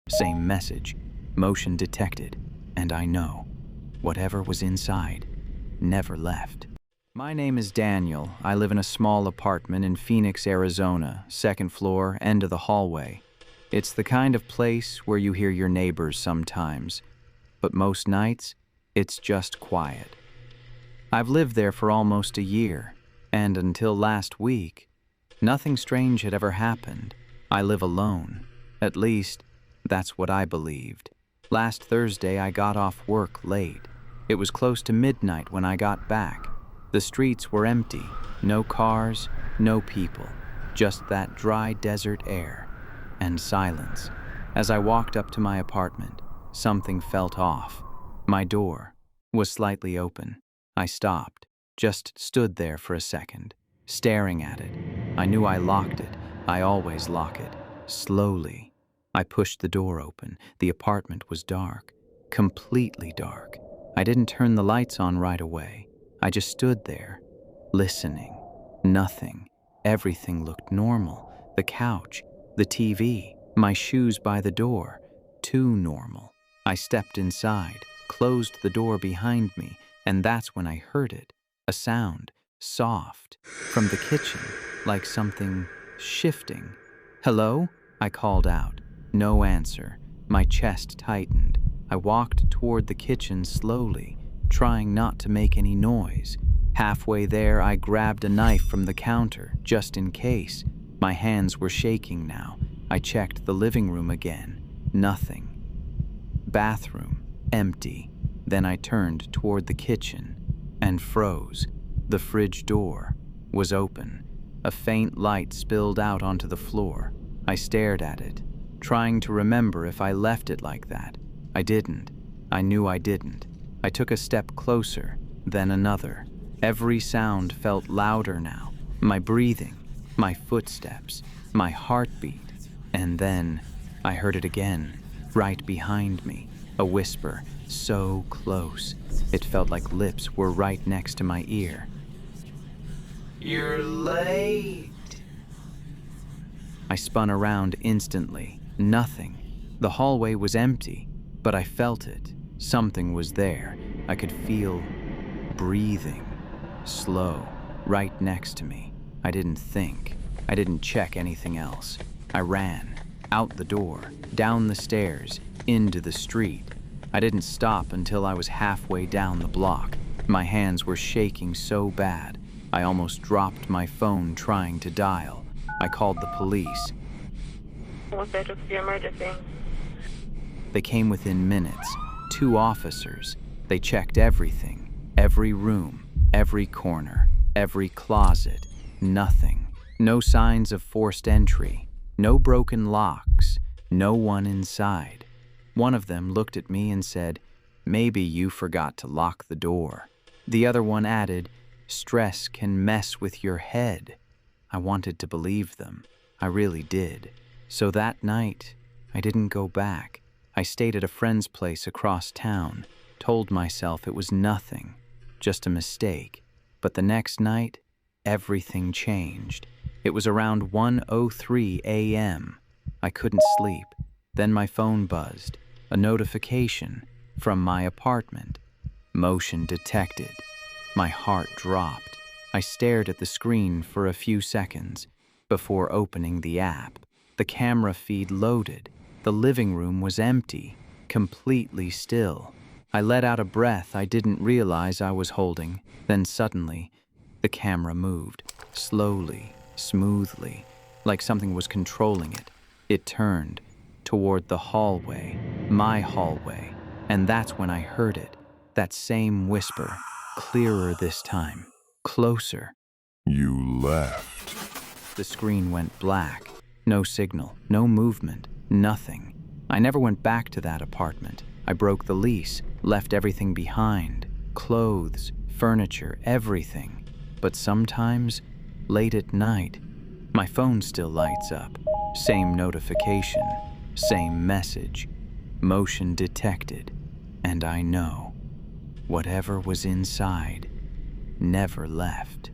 Same message, motion detected, and I know. Whatever was inside never left. My name is Daniel. I live in a small apartment in Phoenix, Arizona, second floor, end of the hallway. It's the kind of place where you hear your neighbors sometimes, but most nights, it's just quiet. I've lived there for almost a year, and until last week, nothing strange had ever happened. I live alone. At least, that's what I believed. Last Thursday, I got off work late. It was close to midnight when I got back. The streets were empty, no cars, no people, just that dry desert air and silence. As I walked up to my apartment, something felt off. My door was slightly open. I stopped, just stood there for a second, staring at it. I knew I locked it. I always lock it. Slowly, I pushed the door open. The apartment was dark, completely dark. I didn't turn the lights on right away. I just stood there, listening. Nothing. Everything looked normal. The couch, the TV, my shoes by the door. Too normal. I stepped inside, closed the door behind me, and that's when I heard it. A sound, soft, from the kitchen, like something shifting. "Hello?" I called out. No answer. My chest tightened. I walked toward the kitchen slowly, trying not to make any noise. Halfway there, I grabbed a knife from the counter, just in case. My hands were shaking now. I checked the living room again. Nothing. Bathroom, empty. Then I turned toward the kitchen and froze. The fridge door was open. A faint light spilled out onto the floor. I stared at it, trying to remember if I left it like that. I didn't. I knew I didn't. I took a step closer, then another. Every sound felt louder now. My breathing, my footsteps, my heartbeat. And then I heard it again, right behind me. A whisper, so close. It felt like lips were right next to my ear. "You're late." I spun around instantly. Nothing. The hallway was empty, but I felt it. Something was there. I could feel breathing. Slow, right next to me. I didn't think. I didn't check anything else. I ran, out the door, down the stairs, into the street. I didn't stop until I was halfway down the block. My hands were shaking so bad, I almost dropped my phone trying to dial. I called the police. What's the emergency? They came within minutes. 2 officers. They checked everything. Every room, every corner, every closet. Nothing. No signs of forced entry. No broken locks. No one inside. One of them looked at me and said, "Maybe you forgot to lock the door." The other one added, "Stress can mess with your head." I wanted to believe them. I really did. So that night, I didn't go back. I stayed at a friend's place across town, told myself it was nothing, just a mistake. But the next night, everything changed. It was around 1:03 a.m. I couldn't sleep. Then my phone buzzed. A notification from my apartment. Motion detected. My heart dropped. I stared at the screen for a few seconds before opening the app. The camera feed loaded. The living room was empty, completely still. I let out a breath I didn't realize I was holding. Then suddenly, the camera moved, slowly, smoothly, like something was controlling it. It turned toward the hallway, my hallway, and that's when I heard it, that same whisper, clearer this time, closer. "You left." The screen went black. No signal, no movement, nothing. I never went back to that apartment. I broke the lease, left everything behind. Clothes, furniture, everything. But sometimes, late at night, my phone still lights up. Same notification, same message. Motion detected. And I know, whatever was inside never left.